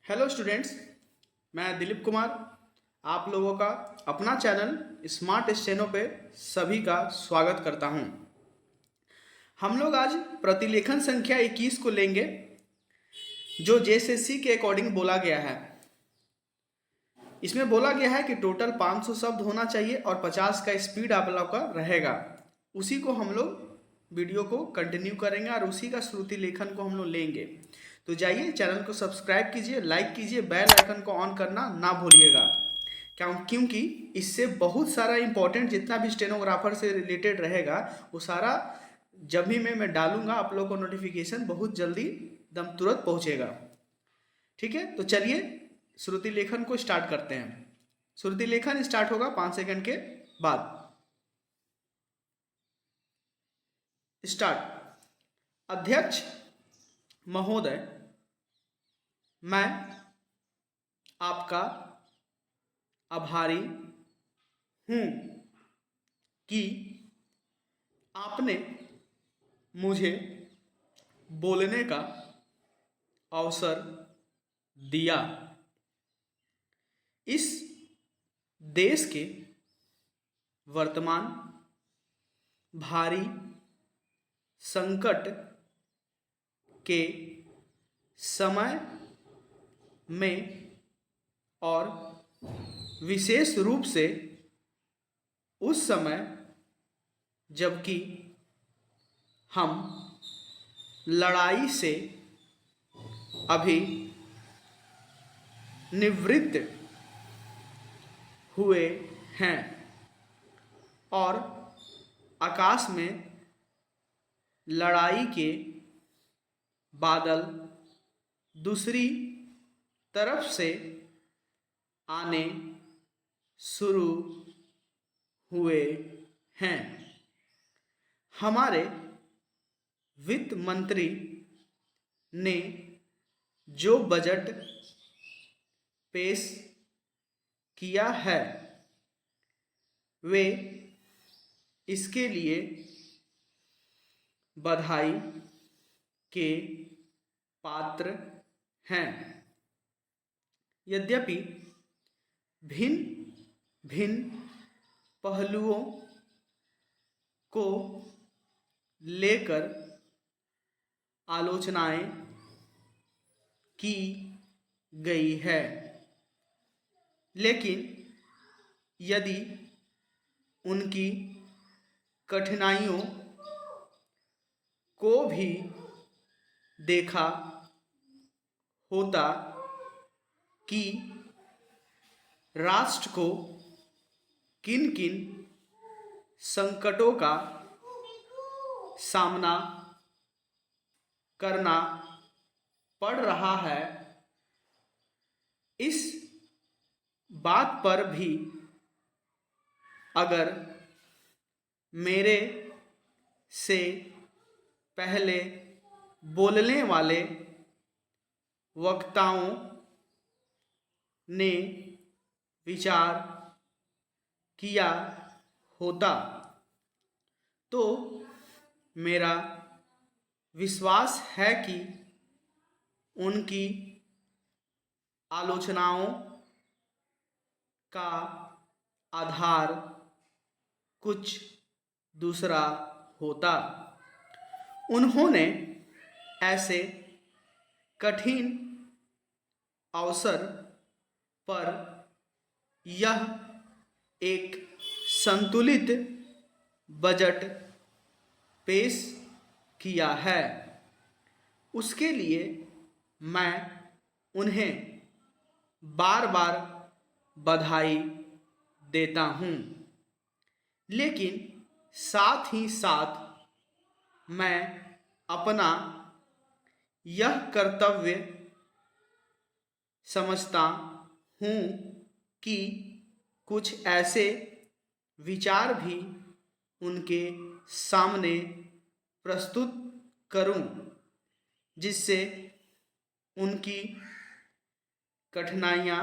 Hello students, मैं दिलीप कुमार आप लोगों का अपना चैनल स्मार्ट स्टेनो पे सभी का स्वागत करता हूं। हम लोग आज प्रतिलेखन संख्या 21 को लेंगे जो जेएसएससी के अकॉर्डिंग बोला गया है। इसमें बोला गया है कि टोटल 500 शब्द होना चाहिए और 50 का स्पीड आप लोग का रहेगा। उसी को हम लोग वीडियो को कंटिन्यू करेंगे और उसी का श्रुति लेखन को हम लोग लेंगे। तो जाइए चैनल को सब्सक्राइब कीजिए, लाइक कीजिए, बेल आइकन को ऑन करना ना भूलिएगा क्योंकि इससे बहुत सारा इंपॉर्टेंट जितना भी स्टेनोग्राफर से रिलेटेड रहेगा वो सारा जब भी मैं डालूंगा आप लोग को नोटिफिकेशन बहुत जल्दी एकदम तुरंत पहुंचेगा। ठीक है, तो चलिए श्रुति लेखन को स्टार्ट करते हैं। श्रुति लेखन स्टार्ट होगा 5 सेकंड के बाद। स्टार्ट। अध्यक्ष महोदय, मैं आपका आभारी हूं कि आपने मुझे बोलने का अवसर दिया। इस देश के वर्तमान भारी संकट के समय में और विशेष रूप से उस समय जबकि हम लड़ाई से अभी निवृत्त हुए हैं और आकाश में लड़ाई के बादल दूसरी तरफ से आने शुरू हुए हैं। हमारे वित्त मंत्री ने जो बजट पेश किया है वे इसके लिए बधाई के पात्र हैं। यद्यपि भिन्न भिन्न पहलुओं को लेकर आलोचनाएं की गई है, लेकिन यदि उनकी कठिनाइयों को भी देखा होता कि राष्ट्र को किन किन संकटों का सामना करना पड़ रहा है, इस बात पर भी अगर मेरे से पहले बोलने वाले वक्ताओं ने विचार किया होता तो मेरा विश्वास है कि उनकी आलोचनाओं का आधार कुछ दूसरा होता। उन्होंने ऐसे कठिन अवसर पर यह एक संतुलित बजट पेश किया है। उसके लिए मैं उन्हें बार बार बधाई देता हूँ, लेकिन साथ ही साथ मैं अपना यह कर्तव्य समझता हूँ कि कुछ ऐसे विचार भी उनके सामने प्रस्तुत करूं जिससे उनकी कठिनाइयाँ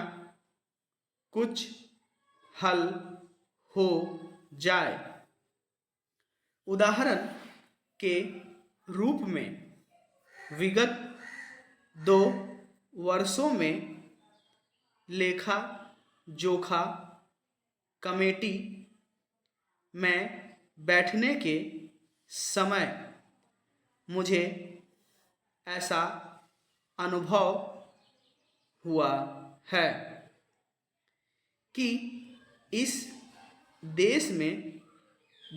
कुछ हल हो जाए। उदाहरण के रूप में विगत 2 वर्षों में लेखा जोखा कमेटी में बैठने के समय मुझे ऐसा अनुभव हुआ है कि इस देश में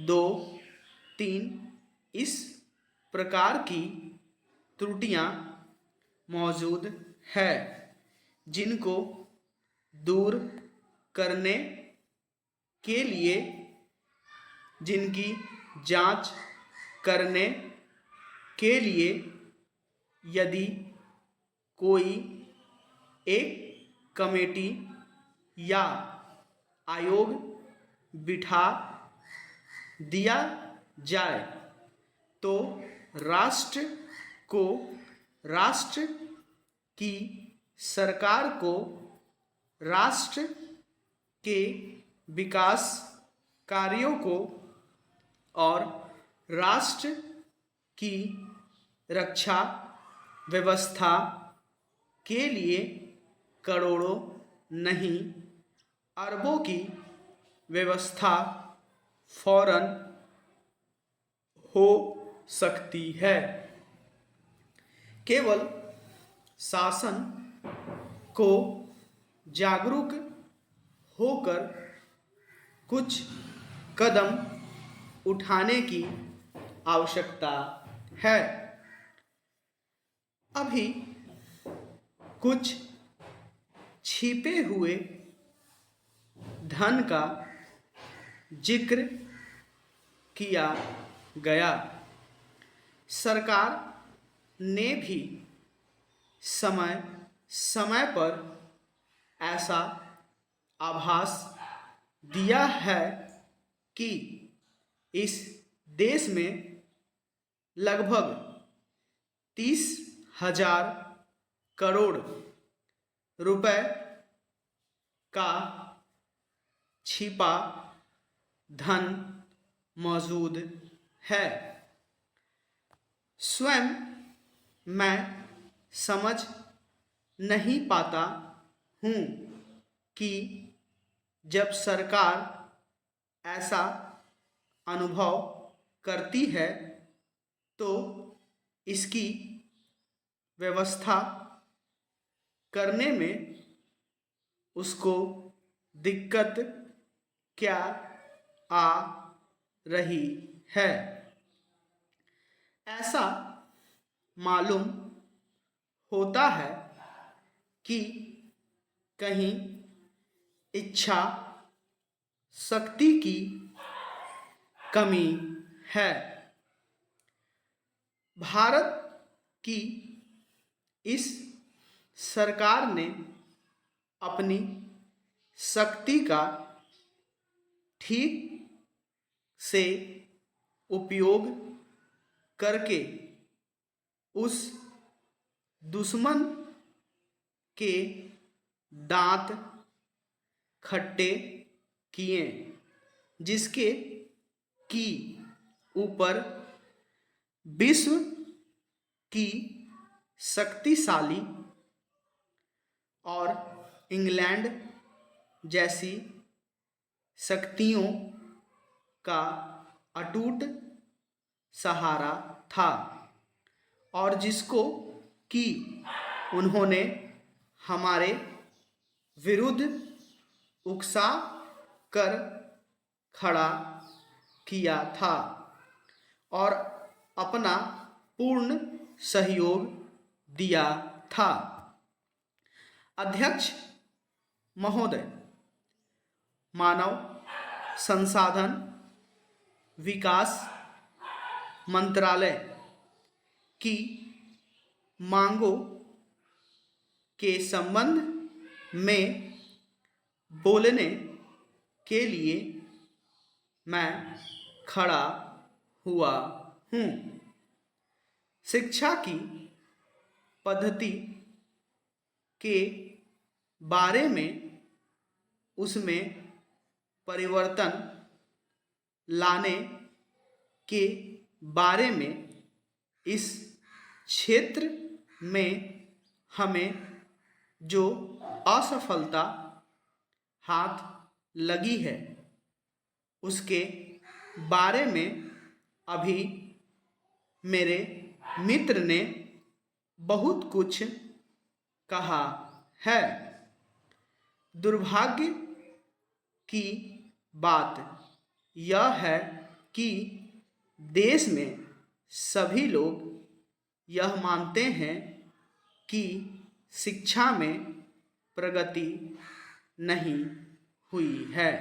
दो तीन इस प्रकार की त्रुटियां मौजूद है जिनको दूर करने के लिए, जिनकी जांच करने के लिए यदि कोई एक कमेटी या आयोग बिठा दिया जाए तो राष्ट्र को, राष्ट्र की सरकार को राष्ट्र के विकास कार्यों को और राष्ट्र की रक्षा व्यवस्था के लिए करोड़ों नहीं अरबों की व्यवस्था फौरन हो सकती है। केवल शासन को जागरूक होकर कुछ कदम उठाने की आवश्यकता है। अभी कुछ छिपे हुए धन का जिक्र किया गया। सरकार ने भी समय समय पर ऐसा आभास दिया है कि इस देश में लगभग 30,000 करोड़ रुपए का छिपा धन मौजूद है। स्वयं मैं समझ नहीं पाता हूँ कि जब सरकार ऐसा अनुभव करती है तो इसकी व्यवस्था करने में उसको दिक्कत क्या आ रही है। ऐसा मालूम होता है कि कहीं इच्छा शक्ति की कमी है। भारत की इस सरकार ने अपनी शक्ति का ठीक से उपयोग करके उस दुश्मन के दांत खट्टे किए जिसके की ऊपर विश्व की शक्तिशाली और इंग्लैंड जैसी शक्तियों का अटूट सहारा था और जिसको कि उन्होंने हमारे विरुद्ध उकसा कर खड़ा किया था और अपना पूर्ण सहयोग दिया था। अध्यक्ष महोदय, मानव संसाधन विकास मंत्रालय की मांगों के संबंध में बोलने के लिए मैं खड़ा हुआ हूँ। शिक्षा की पद्धति के बारे में, उसमें परिवर्तन लाने के बारे में, इस क्षेत्र में हमें जो असफलता हाथ लगी है उसके बारे में अभी मेरे मित्र ने बहुत कुछ कहा है। दुर्भाग्य की बात यह है कि देश में सभी लोग यह मानते हैं कि शिक्षा में प्रगति नहीं हुई है।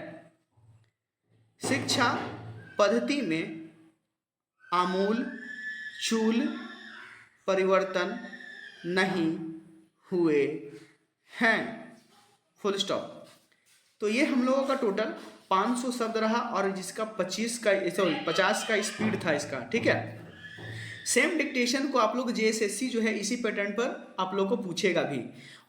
शिक्षा पद्धति में आमूल चूल परिवर्तन नहीं हुए हैं। Full stop. तो ये हम लोगों का टोटल 500 शब्द रहा और जिसका 50 का स्पीड था इसका, ठीक है। सेम डिक्टेशन को आप लोग जेएसएससी जो है इसी पैटर्न पर आप लोग को पूछेगा भी।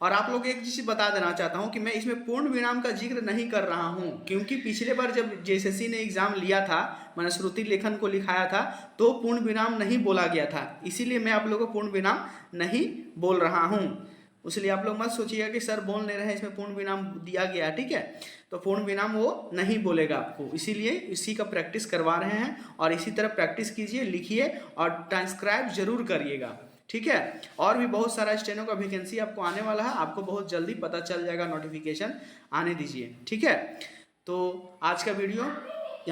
और आप लोग एक चीज़ बता देना चाहता हूं कि मैं इसमें पूर्ण विराम का जिक्र नहीं कर रहा हूं, क्योंकि पिछले बार जब जेएसएससी ने एग्जाम लिया था, मैंने श्रुति लेखन को लिखाया था, तो पूर्ण विराम नहीं बोला गया था, इसीलिए मैं आप लोगों को पूर्ण विराम नहीं बोल रहा हूं। इसलिए आप लोग मत सोचिएगा कि सर बोल नहीं रहे इसमें पूर्ण विराम दिया गया, ठीक है। तो पूर्ण विराम वो नहीं बोलेगा आपको, इसीलिए इसी का प्रैक्टिस करवा रहे हैं। और इसी तरह प्रैक्टिस कीजिए, लिखिए और ट्रांसक्राइब जरूर करिएगा, ठीक है। और भी बहुत सारा स्टेनो का वैकेंसी आपको आने वाला है, आपको बहुत जल्दी पता चल जाएगा, नोटिफिकेशन आने दीजिए, ठीक है। तो आज का वीडियो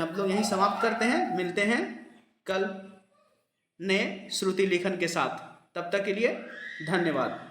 आप लोग यहीं समाप्त करते हैं, मिलते हैं कल नए श्रुति लेखन के साथ। तब तक के लिए धन्यवाद।